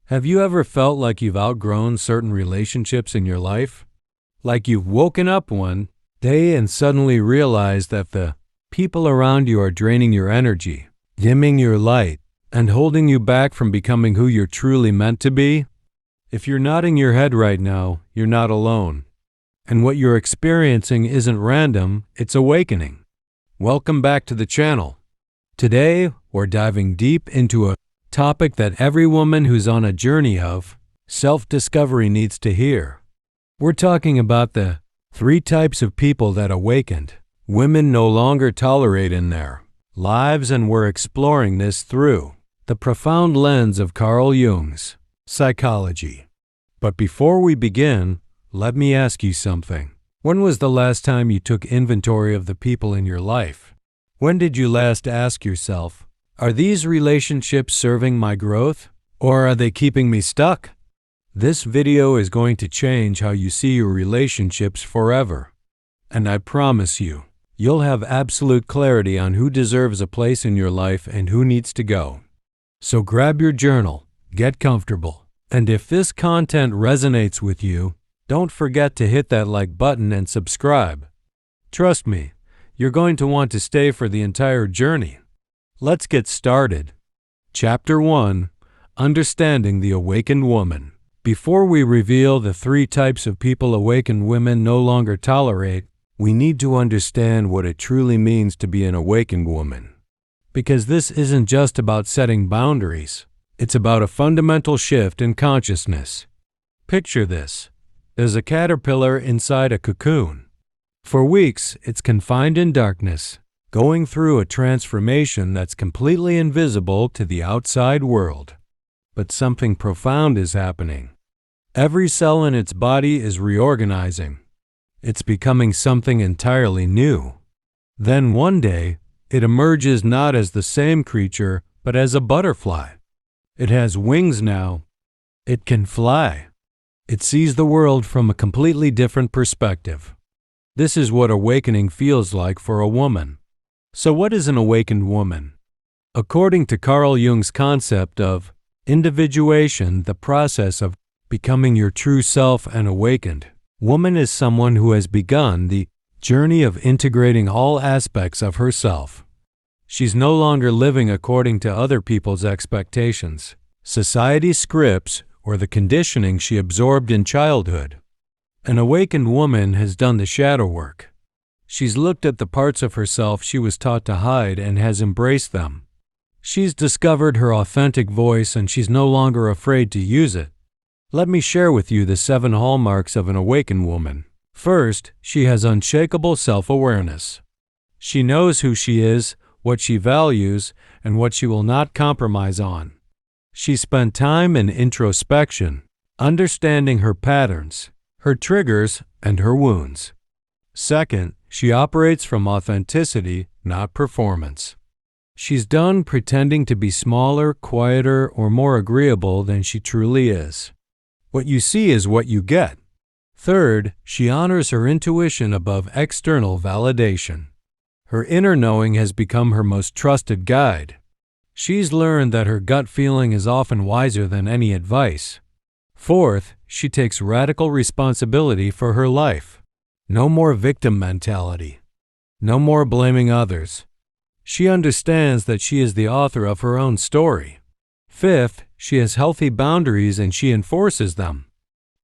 Have you ever felt like you've outgrown certain relationships in your life? Like you've woken up one day and suddenly realized that the people around you are draining your energy, dimming your light, and holding you back from becoming who you're truly meant to be? If you're nodding your head right now, you're not alone. And what you're experiencing isn't random, it's awakening. Welcome back to the channel. Today, we're diving deep into a topic that every woman who's on a journey of self-discovery needs to hear. We're talking about the 3 types of people that awakened, women no longer tolerate in their lives, and we're exploring this through the profound lens of Carl Jung's psychology. But before we begin, let me ask you something. When was the last time you took inventory of the people in your life? When did you last ask yourself, are these relationships serving my growth, or are they keeping me stuck? This video is going to change how you see your relationships forever. And I promise you, you'll have absolute clarity on who deserves a place in your life and who needs to go. So grab your journal, get comfortable, and if this content resonates with you, don't forget to hit that like button and subscribe. Trust me, you're going to want to stay for the entire journey. Let's get started. Chapter 1: Understanding the Awakened Woman. Before we reveal the 3 types of people awakened women no longer tolerate, we need to understand what it truly means to be an awakened woman. Because this isn't just about setting boundaries, it's about a fundamental shift in consciousness. Picture this. There's a caterpillar inside a cocoon. For weeks, it's confined in darkness, going through a transformation that's completely invisible to the outside world. But something profound is happening. Every cell in its body is reorganizing. It's becoming something entirely new. Then one day, it emerges not as the same creature, but as a butterfly. It has wings now. It can fly. It sees the world from a completely different perspective. This is what awakening feels like for a woman. So what is an awakened woman? According to Carl Jung's concept of individuation, the process of becoming your true self and awakened, woman is someone who has begun the journey of integrating all aspects of herself. She's no longer living according to other people's expectations, society's scripts, or the conditioning she absorbed in childhood. An awakened woman has done the shadow work. She's looked at the parts of herself she was taught to hide and has embraced them. She's discovered her authentic voice, and she's no longer afraid to use it. Let me share with you the 7 hallmarks of an awakened woman. First, she has unshakable self-awareness. She knows who she is, what she values, and what she will not compromise on. She spent time in introspection, understanding her patterns, her triggers, and her wounds. Second, she operates from authenticity, not performance. She's done pretending to be smaller, quieter, or more agreeable than she truly is. What you see is what you get. Third, she honors her intuition above external validation. Her inner knowing has become her most trusted guide. She's learned that her gut feeling is often wiser than any advice. Fourth, she takes radical responsibility for her life. No more victim mentality. No more blaming others. She understands that she is the author of her own story. Fifth, she has healthy boundaries and she enforces them.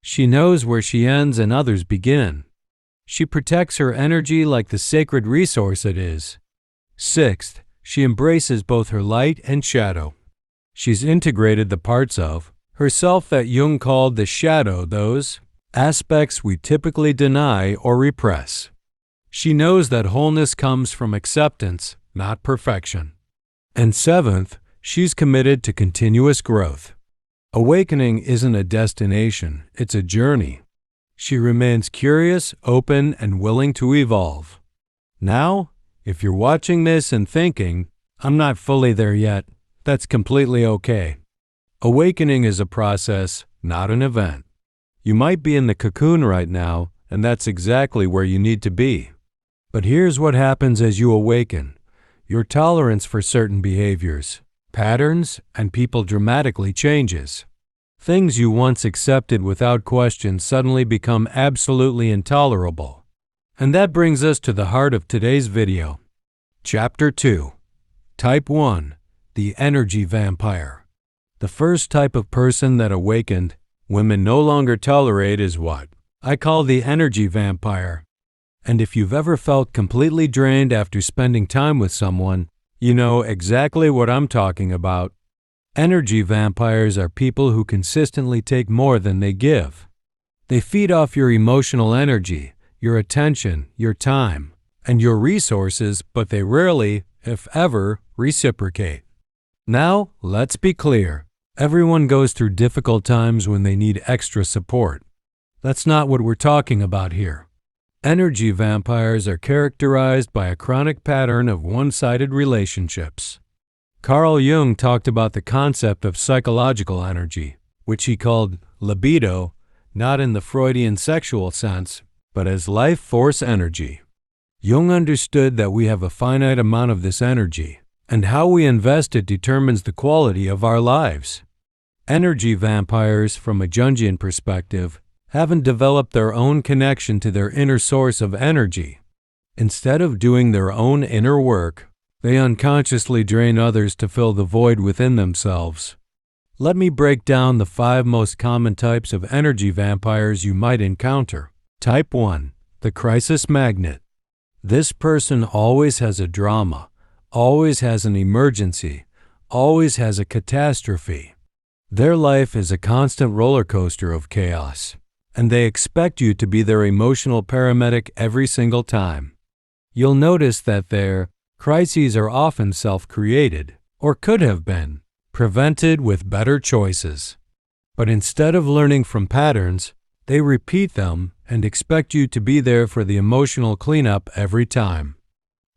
She knows where she ends and others begin. She protects her energy like the sacred resource it is. Sixth, she embraces both her light and shadow. She's integrated the parts of herself that Jung called the shadow, those aspects we typically deny or repress. She knows that wholeness comes from acceptance, not perfection. And seventh, she's committed to continuous growth. Awakening isn't a destination, it's a journey. She remains curious, open, and willing to evolve. Now, if you're watching this and thinking, I'm not fully there yet, that's completely okay. Awakening is a process, not an event. You might be in the cocoon right now, and that's exactly where you need to be. But here's what happens as you awaken. Your tolerance for certain behaviors, patterns, and people dramatically changes. Things you once accepted without question suddenly become absolutely intolerable. And that brings us to the heart of today's video. Chapter 2. Type 1. The Energy Vampire. The first type of person that awakened women no longer tolerate is what I call the energy vampire. And if you've ever felt completely drained after spending time with someone, you know exactly what I'm talking about. Energy vampires are people who consistently take more than they give. They feed off your emotional energy, your attention, your time, and your resources, but they rarely, if ever, reciprocate. Now, let's be clear. Everyone goes through difficult times when they need extra support. That's not what we're talking about here. Energy vampires are characterized by a chronic pattern of one-sided relationships. Carl Jung talked about the concept of psychological energy, which he called libido, not in the Freudian sexual sense, but as life force energy. Jung understood that we have a finite amount of this energy, and how we invest it determines the quality of our lives. Energy vampires, from a Jungian perspective, haven't developed their own connection to their inner source of energy. Instead of doing their own inner work, they unconsciously drain others to fill the void within themselves. Let me break down the 5 most common types of energy vampires you might encounter. Type 1. The Crisis Magnet. This person always has a drama, always has an emergency, always has a catastrophe. Their life is a constant roller coaster of chaos, and they expect you to be their emotional paramedic every single time. You'll notice that their crises are often self-created, or could have been, prevented with better choices. But instead of learning from patterns, they repeat them and expect you to be there for the emotional cleanup every time.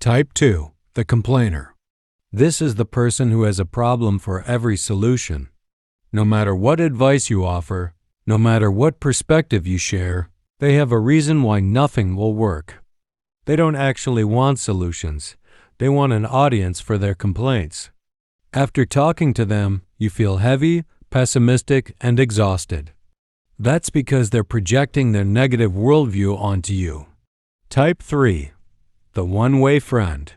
Type 2. The Complainer. This is the person who has a problem for every solution. No matter what advice you offer, no matter what perspective you share, they have a reason why nothing will work. They don't actually want solutions. They want an audience for their complaints. After talking to them, you feel heavy, pessimistic, and exhausted. That's because they're projecting their negative worldview onto you. Type 3. The One-Way Friend.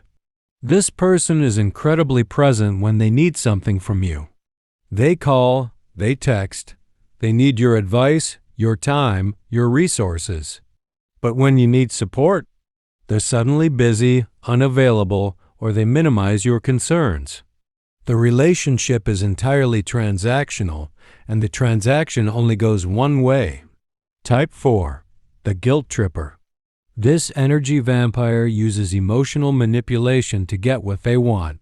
This person is incredibly present when they need something from you. They call, they text, they need your advice, your time, your resources. But when you need support, they're suddenly busy, unavailable, or they minimize your concerns. The relationship is entirely transactional, and the transaction only goes one way. Type 4. The Guilt Tripper. This energy vampire uses emotional manipulation to get what they want.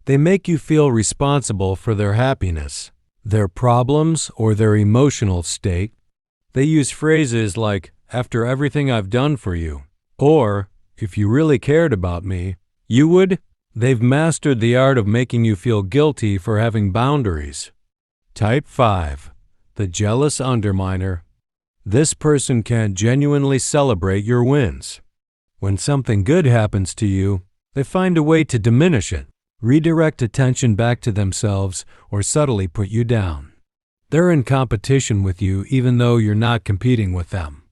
They make you feel responsible for their happiness, their problems, or their emotional state. They use phrases like, "After everything I've done for you," or, "If you really cared about me, you would." They've mastered the art of making you feel guilty for having boundaries. Type 5. The Jealous Underminer. This person can't genuinely celebrate your wins. When something good happens to you, they find a way to diminish it, redirect attention back to themselves, or subtly put you down. They're in competition with you even though you're not competing with them.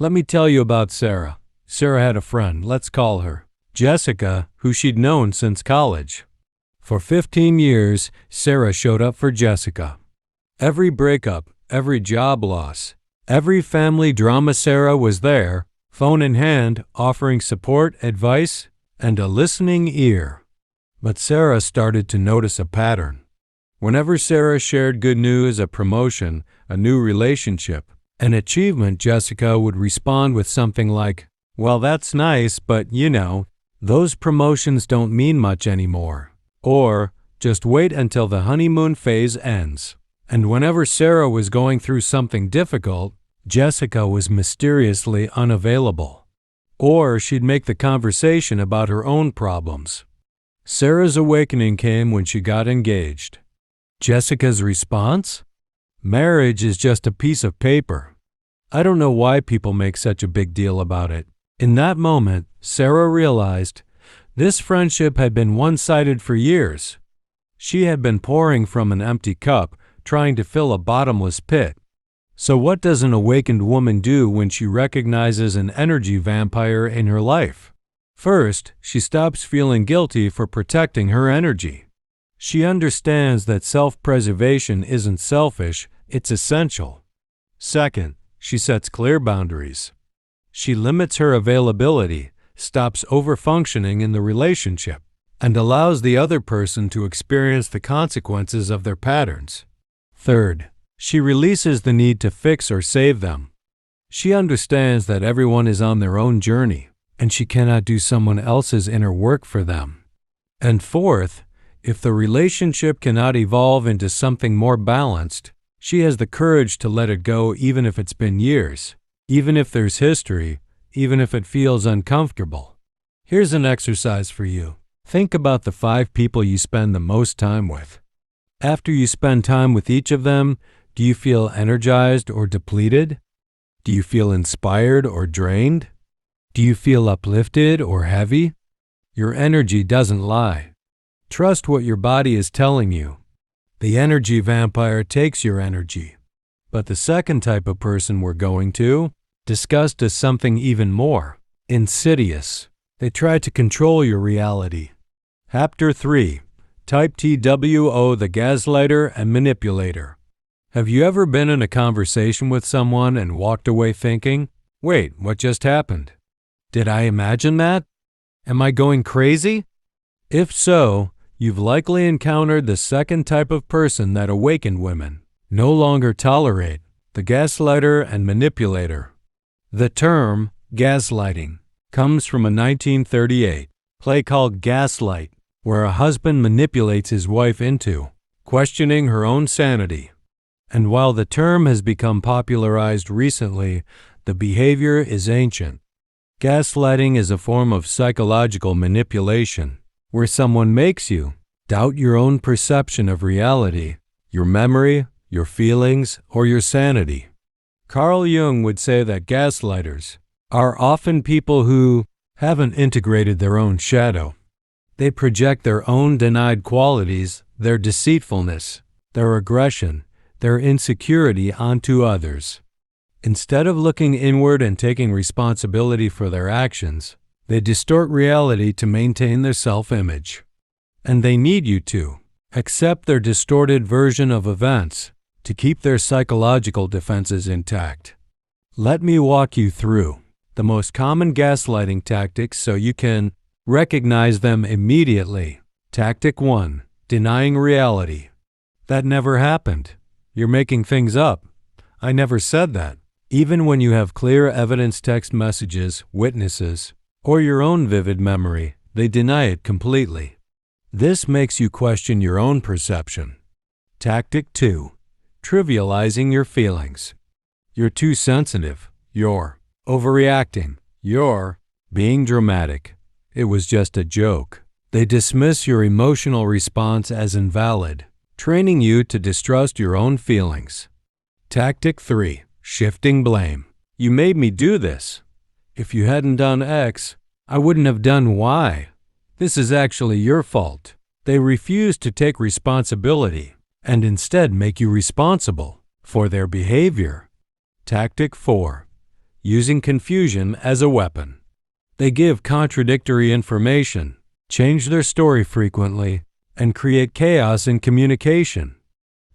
Let me tell you about Sarah. Sarah had a friend, let's call her Jessica, who she'd known since college. For 15 years, Sarah showed up for Jessica. Every breakup, every job loss, every family drama, Sarah was there, phone in hand, offering support, advice, and a listening ear. But Sarah started to notice a pattern. Whenever Sarah shared good news, a promotion, a new relationship, an achievement, Jessica would respond with something like, "Well, that's nice, but you know, those promotions don't mean much anymore." Or, "Just wait until the honeymoon phase ends." And whenever Sarah was going through something difficult, Jessica was mysteriously unavailable. Or she'd make the conversation about her own problems. Sarah's awakening came when she got engaged. Jessica's response? Marriage is just a piece of paper. I don't know why people make such a big deal about it. In that moment, Sarah realized this friendship had been one-sided for years. She had been pouring from an empty cup, trying to fill a bottomless pit. So what does an awakened woman do when she recognizes an energy vampire in her life? First, she stops feeling guilty for protecting her energy. She understands that self-preservation isn't selfish, it's essential. Second, she sets clear boundaries. She limits her availability, stops overfunctioning in the relationship, and allows the other person to experience the consequences of their patterns. Third, she releases the need to fix or save them. She understands that everyone is on their own journey, and she cannot do someone else's inner work for them. And fourth, if the relationship cannot evolve into something more balanced, she has the courage to let it go even if it's been years, even if there's history, even if it feels uncomfortable. Here's an exercise for you. Think about the 5 people you spend the most time with. After you spend time with each of them, do you feel energized or depleted? Do you feel inspired or drained? Do you feel uplifted or heavy? Your energy doesn't lie. Trust what your body is telling you. The energy vampire takes your energy. But the second type of person we're going to, discussed as something even more insidious. They try to control your reality. Chapter 3. Type TWO, the gaslighter and manipulator. Have you ever been in a conversation with someone and walked away thinking, wait, what just happened? Did I imagine that? Am I going crazy? If so, you've likely encountered the second type of person that awakened women no longer tolerate, the gaslighter and manipulator. The term gaslighting comes from a 1938 play called Gaslight, where a husband manipulates his wife into questioning her own sanity. And while the term has become popularized recently, the behavior is ancient. Gaslighting is a form of psychological manipulation, where someone makes you doubt your own perception of reality, your memory, your feelings, or your sanity. Carl Jung would say that gaslighters are often people who haven't integrated their own shadow. They project their own denied qualities, their deceitfulness, their aggression, their insecurity onto others. Instead of looking inward and taking responsibility for their actions, they distort reality to maintain their self-image. And they need you to accept their distorted version of events to keep their psychological defenses intact. Let me walk you through the most common gaslighting tactics so you can recognize them immediately. Tactic 1. Denying reality. That never happened. You're making things up. I never said that. Even when you have clear evidence, text messages, witnesses, or your own vivid memory, they deny it completely. This makes you question your own perception. Tactic 2. Trivializing your feelings. You're too sensitive. You're overreacting. You're being dramatic. It was just a joke. They dismiss your emotional response as invalid, training you to distrust your own feelings. Tactic 3. Shifting blame. You made me do this. If you hadn't done X, I wouldn't have done Y. This is actually your fault. They refuse to take responsibility and instead make you responsible for their behavior. Tactic 4. Using confusion as a weapon. They give contradictory information, change their story frequently, and create chaos in communication.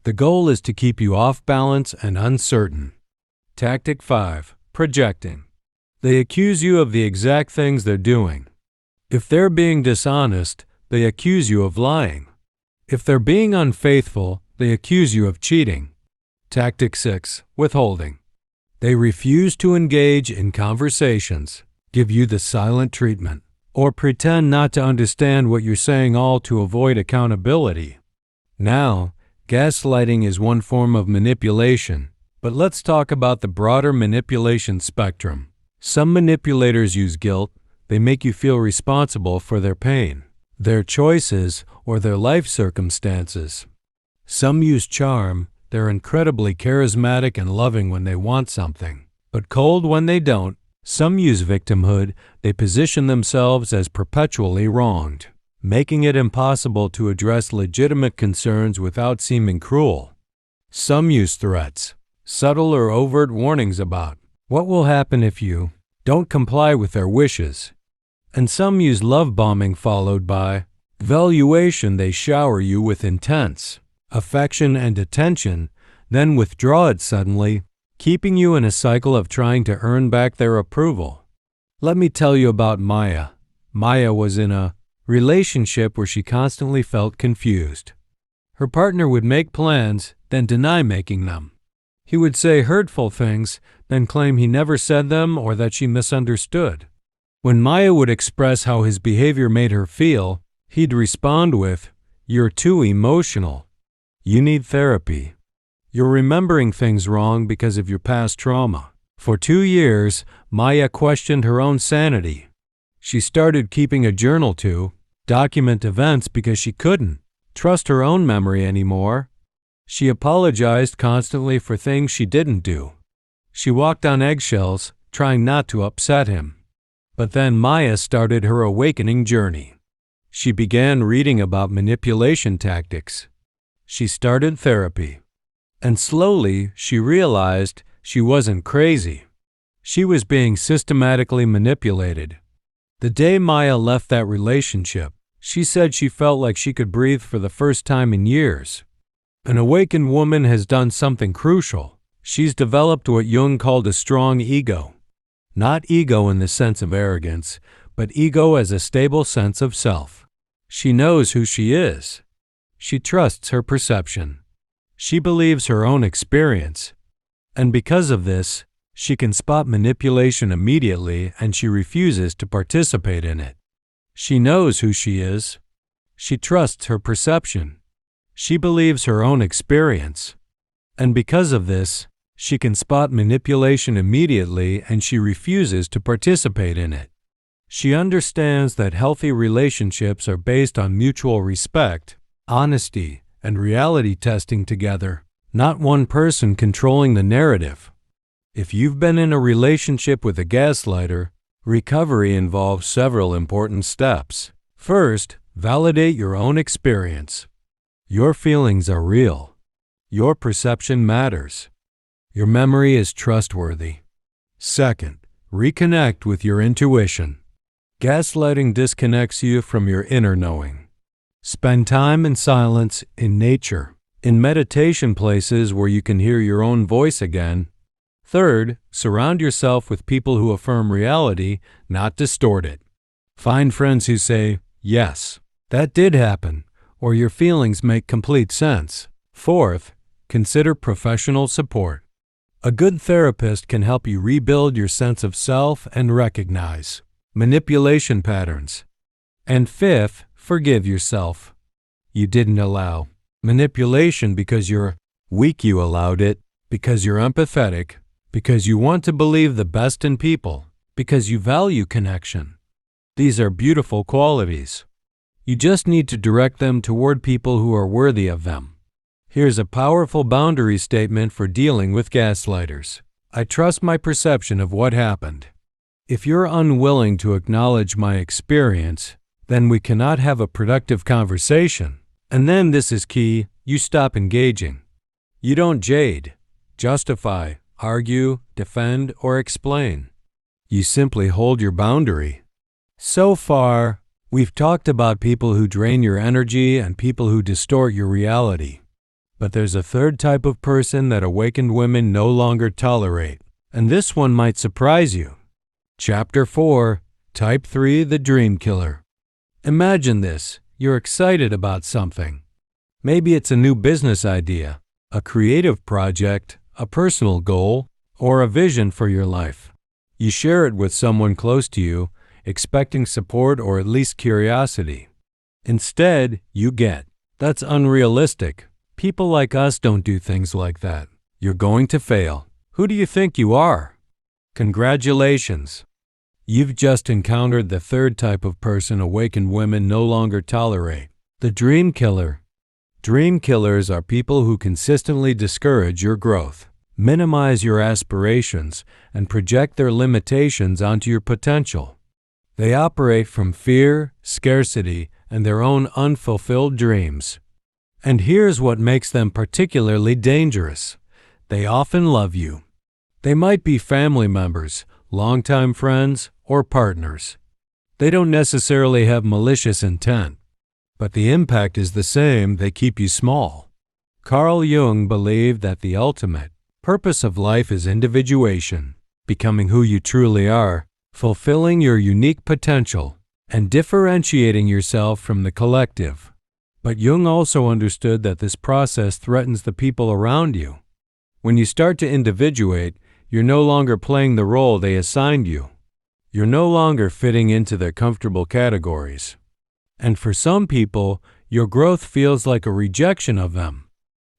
The goal is to keep you off balance and uncertain. Tactic 5. Projecting. They accuse you of the exact things they're doing. If they're being dishonest, they accuse you of lying. If they're being unfaithful, they accuse you of cheating. Tactic 6. Withholding. They refuse to engage in conversations, give you the silent treatment, or pretend not to understand what you're saying, all to avoid accountability. Now, gaslighting is one form of manipulation, but let's talk about the broader manipulation spectrum. Some manipulators use guilt. They make you feel responsible for their pain, their choices, or their life circumstances. Some use charm. They're incredibly charismatic and loving when they want something, but cold when they don't. Some use victimhood. They position themselves as perpetually wronged, making it impossible to address legitimate concerns without seeming cruel. Some use threats, subtle or overt warnings about what will happen if you don't comply with their wishes. And some use love bombing followed by valuation. They shower you with intense affection and attention, then withdraw it suddenly, keeping you in a cycle of trying to earn back their approval. Let me tell you about Maya. Maya was in a relationship where she constantly felt confused. Her partner would make plans, then deny making them. He would say hurtful things, then claim he never said them or that she misunderstood. When Maya would express how his behavior made her feel, he'd respond with, "You're too emotional. You need therapy. You're remembering things wrong because of your past trauma." For 2 years, Maya questioned her own sanity. She started keeping a journal to document events because she couldn't trust her own memory anymore. She apologized constantly for things she didn't do. She walked on eggshells, trying not to upset him. But then Maya started her awakening journey. She began reading about manipulation tactics. She started therapy. And slowly, she realized she wasn't crazy. She was being systematically manipulated. The day Maya left that relationship, she said she felt like she could breathe for the first time in years. An awakened woman has done something crucial. She's developed what Jung called a strong ego. Not ego in the sense of arrogance, but ego as a stable sense of self. She knows who she is. She trusts her perception. She believes her own experience. And because of this, she can spot manipulation immediately and she refuses to participate in it. She knows who she is. She trusts her perception. She believes her own experience. And because of this, she can spot manipulation immediately and she refuses to participate in it. She understands that healthy relationships are based on mutual respect, honesty, and reality testing together, not one person controlling the narrative. If you've been in a relationship with a gaslighter, recovery involves several important steps. First, validate your own experience. Your feelings are real. Your perception matters. Your memory is trustworthy. Second, reconnect with your intuition. Gaslighting disconnects you from your inner knowing. Spend time in silence, in nature, in meditation places where you can hear your own voice again. Third, surround yourself with people who affirm reality, not distort it. Find friends who say, "Yes, that did happen," or "Your feelings make complete sense." Fourth, consider professional support. A good therapist can help you rebuild your sense of self and recognize manipulation patterns. And fifth, forgive yourself. You didn't allow manipulation because you're weak. You allowed it because you're empathetic, because you want to believe the best in people, because you value connection. These are beautiful qualities. You just need to direct them toward people who are worthy of them. Here's a powerful boundary statement for dealing with gaslighters. I trust my perception of what happened. If you're unwilling to acknowledge my experience, then we cannot have a productive conversation. And then this is key, you stop engaging. You don't jade, justify, argue, defend, or explain. You simply hold your boundary. So far, we've talked about people who drain your energy and people who distort your reality. But there's a third type of person that awakened women no longer tolerate, and this one might surprise you. Chapter 4, Type 3, the Dream Killer. Imagine this, you're excited about something. Maybe it's a new business idea, a creative project, a personal goal, or a vision for your life. You share it with someone close to you, expecting support or at least curiosity. Instead, you get, "That's unrealistic. People like us don't do things like that. You're going to fail. Who do you think you are?" Congratulations. You've just encountered the third type of person awakened women no longer tolerate, the dream killer. Dream killers are people who consistently discourage your growth, minimize your aspirations, and project their limitations onto your potential. They operate from fear, scarcity, and their own unfulfilled dreams. And here's what makes them particularly dangerous. They often love you. They might be family members, longtime friends, or partners. They don't necessarily have malicious intent, but the impact is the same. They keep you small. Carl Jung believed that the ultimate purpose of life is individuation, becoming who you truly are, fulfilling your unique potential, and differentiating yourself from the collective. But Jung also understood that this process threatens the people around you. When you start to individuate, you're no longer playing the role they assigned you. You're no longer fitting into their comfortable categories. And for some people, your growth feels like a rejection of them.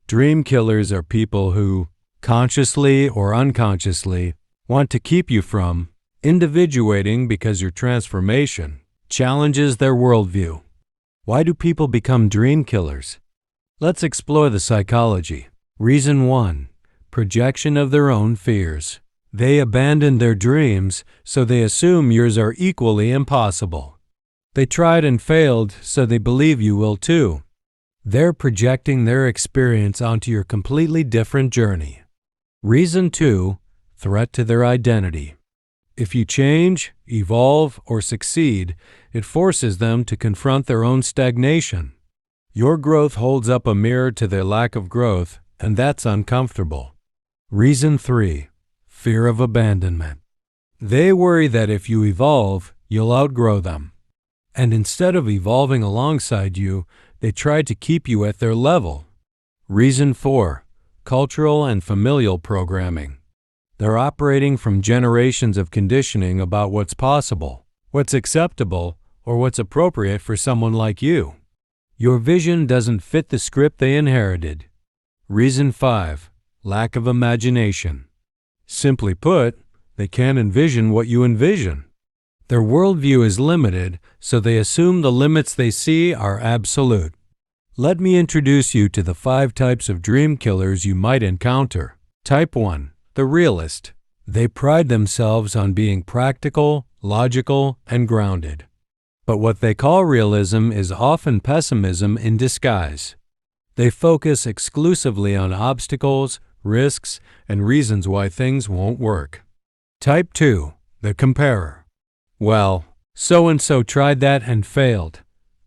Dream killers are people who, consciously or unconsciously, want to keep you from individuating because your transformation challenges their worldview. Why do people become dream killers? Let's explore the psychology. Reason 1. Projection of their own fears. They abandon their dreams, so they assume yours are equally impossible. They tried and failed, so they believe you will too. They're projecting their experience onto your completely different journey. Reason 2. Threat to their identity. If you change, evolve, or succeed, it forces them to confront their own stagnation. Your growth holds up a mirror to their lack of growth, and that's uncomfortable. Reason 3. Fear of abandonment. They worry that if you evolve, you'll outgrow them. And instead of evolving alongside you, they try to keep you at their level. Reason 4. Cultural and familial programming. They're operating from generations of conditioning about what's possible, what's acceptable, or what's appropriate for someone like you. Your vision doesn't fit the script they inherited. Reason 5. Lack of imagination. Simply put, they can't envision what you envision. Their worldview is limited, so they assume the limits they see are absolute. Let me introduce you to the 5 types of dream killers you might encounter. Type 1. The realist. They pride themselves on being practical, logical, and grounded. But what they call realism is often pessimism in disguise. They focus exclusively on obstacles, risks, and reasons why things won't work. Type 2. The comparer. Well, so-and-so tried that and failed.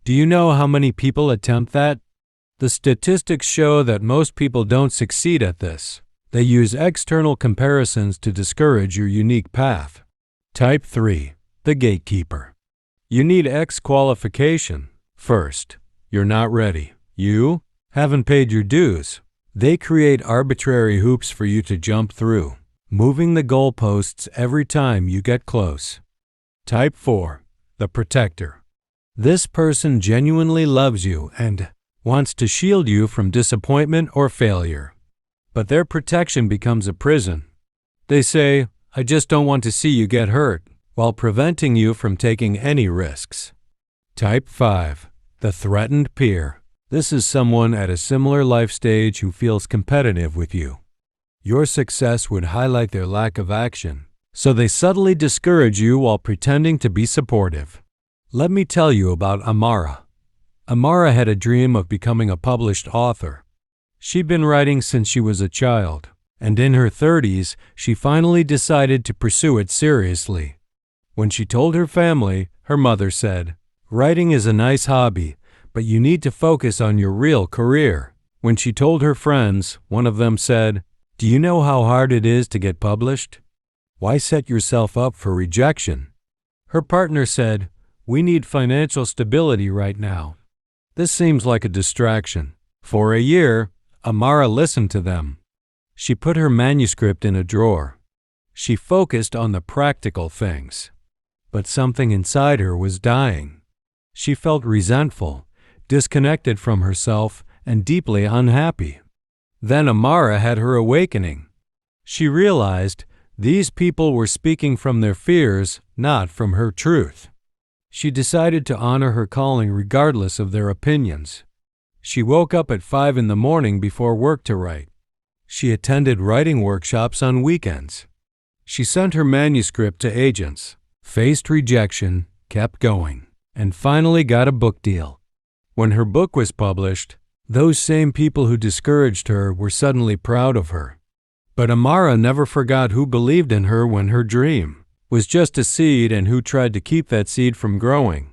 Do you know how many people attempt that? The statistics show that most people don't succeed at this. They use external comparisons to discourage your unique path. Type 3. The gatekeeper. You need X qualification. First, you're not ready. You haven't paid your dues. They create arbitrary hoops for you to jump through, moving the goalposts every time you get close. Type 4. The protector. This person genuinely loves you and wants to shield you from disappointment or failure. But their protection becomes a prison. They say, "I just don't want to see you get hurt," while preventing you from taking any risks. Type 5. The threatened peer. This is someone at a similar life stage who feels competitive with you. Your success would highlight their lack of action, so they subtly discourage you while pretending to be supportive. Let me tell you about Amara. Amara had a dream of becoming a published author. She'd been writing since she was a child, and in her 30s, she finally decided to pursue it seriously. When she told her family, her mother said, "Writing is a nice hobby, but you need to focus on your real career." When she told her friends, one of them said, "Do you know how hard it is to get published? Why set yourself up for rejection?" Her partner said, "We need financial stability right now." This seems like a distraction. For a year, Amara listened to them. She put her manuscript in a drawer. She focused on the practical things. But something inside her was dying. She felt resentful, disconnected from herself, and deeply unhappy. Then Amara had her awakening. She realized these people were speaking from their fears, not from her truth. She decided to honor her calling regardless of their opinions. She woke up at 5 in the morning before work to write. She attended writing workshops on weekends. She sent her manuscript to agents, faced rejection, kept going, and finally got a book deal. When her book was published, Those same people who discouraged her were suddenly proud of her. But Amara never forgot who believed in her when her dream was just a seed and who tried to keep that seed from growing.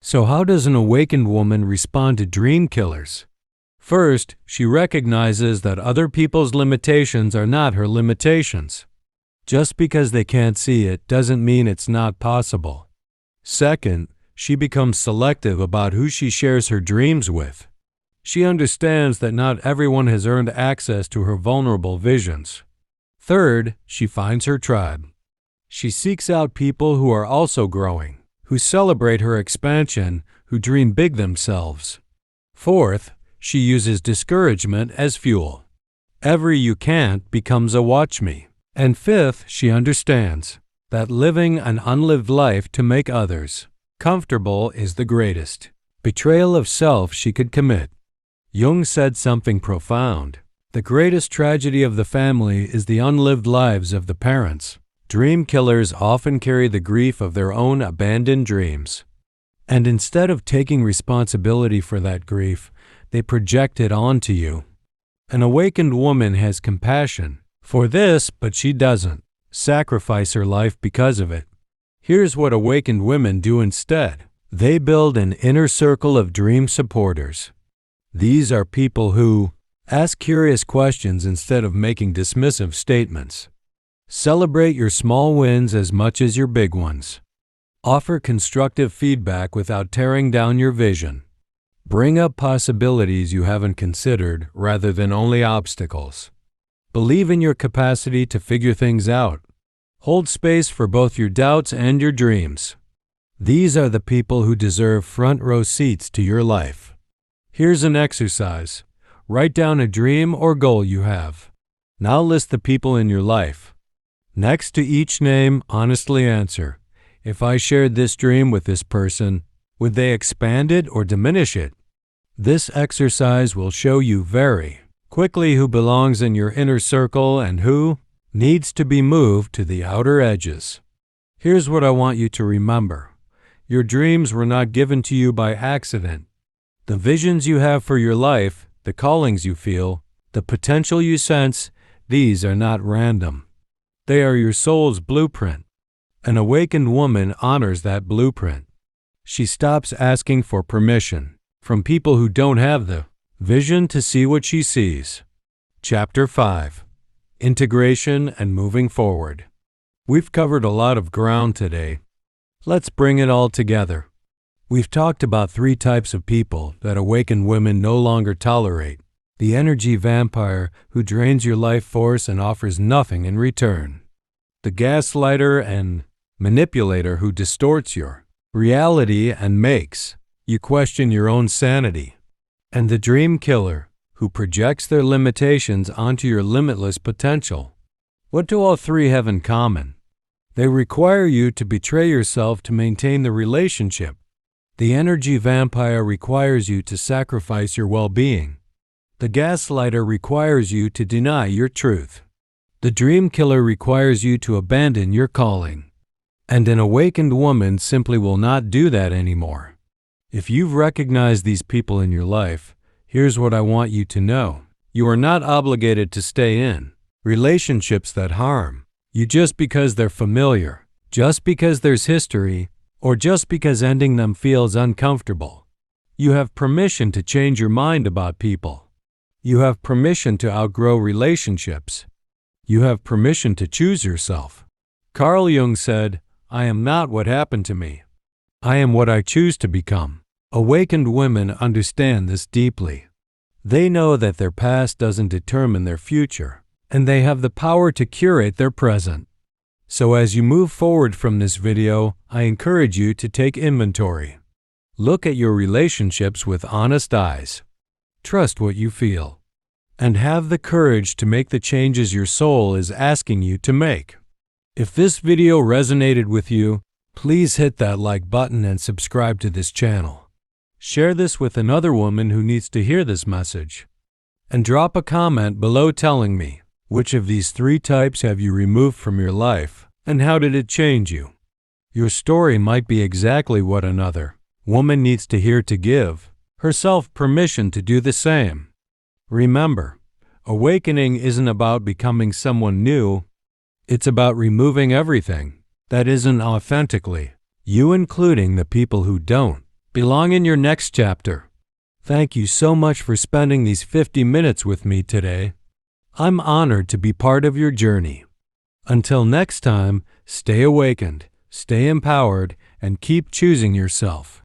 So how does an awakened woman respond to dream killers? First, she recognizes that other people's limitations are not her limitations. Just because they can't see it doesn't mean it's not possible. Second, she becomes selective about who she shares her dreams with. She understands that not everyone has earned access to her vulnerable visions. Third, she finds her tribe. She seeks out people who are also growing, who celebrate her expansion, who dream big themselves. Fourth, she uses discouragement as fuel. Every you can't becomes a watch me. And fifth, she understands that living an unlived life to make others comfortable is the greatest betrayal of self she could commit. Jung said something profound. The greatest tragedy of the family is the unlived lives of the parents. Dream killers often carry the grief of their own abandoned dreams. And instead of taking responsibility for that grief, they project it onto you. An awakened woman has compassion for this, but she doesn't sacrifice her life because of it. Here's what awakened women do instead. They build an inner circle of dream supporters. These are people who ask curious questions instead of making dismissive statements. Celebrate your small wins as much as your big ones. Offer constructive feedback without tearing down your vision. Bring up possibilities you haven't considered rather than only obstacles. Believe in your capacity to figure things out. Hold space for both your doubts and your dreams. These are the people who deserve front row seats to your life. Here's an exercise. Write down a dream or goal you have. Now list the people in your life. Next to each name, honestly answer, if I shared this dream with this person, would they expand it or diminish it? This exercise will show you very quickly who belongs in your inner circle and who needs to be moved to the outer edges. Here's what I want you to remember. Your dreams were not given to you by accident. The visions you have for your life, the callings you feel, the potential you sense, these are not random. They are your soul's blueprint. An awakened woman honors that blueprint. She stops asking for permission from people who don't have the vision to see what she sees. Chapter 5. Integration and Moving Forward. We've covered a lot of ground today. Let's bring it all together. We've talked about 3 types of people that awakened women no longer tolerate. The energy vampire who drains your life force and offers nothing in return. The gaslighter and manipulator who distorts your reality and makes you question your own sanity. And the dream killer who projects their limitations onto your limitless potential. What do all 3 have in common? They require you to betray yourself to maintain the relationship. The energy vampire requires you to sacrifice your well-being. The gaslighter requires you to deny your truth. The dream killer requires you to abandon your calling. And an awakened woman simply will not do that anymore. If you've recognized these people in your life, here's what I want you to know. You are not obligated to stay in relationships that harm you just because they're familiar, just because there's history, or just because ending them feels uncomfortable. You have permission to change your mind about people. You have permission to outgrow relationships. You have permission to choose yourself. Carl Jung said, I am not what happened to me. I am what I choose to become. Awakened women understand this deeply. They know that their past doesn't determine their future, and they have the power to curate their present. So as you move forward from this video, I encourage you to take inventory. Look at your relationships with honest eyes. Trust what you feel. And have the courage to make the changes your soul is asking you to make. If this video resonated with you, please hit that like button and subscribe to this channel. Share this with another woman who needs to hear this message. And drop a comment below telling me, which of these 3 types have you removed from your life, and how did it change you? Your story might be exactly what another woman needs to hear to give herself permission to do the same. Remember, awakening isn't about becoming someone new. It's about removing everything that isn't authentically you, including the people who don't belong in your next chapter. Thank you so much for spending these 50 minutes with me today. I'm honored to be part of your journey. Until next time, stay awakened, stay empowered, and keep choosing yourself.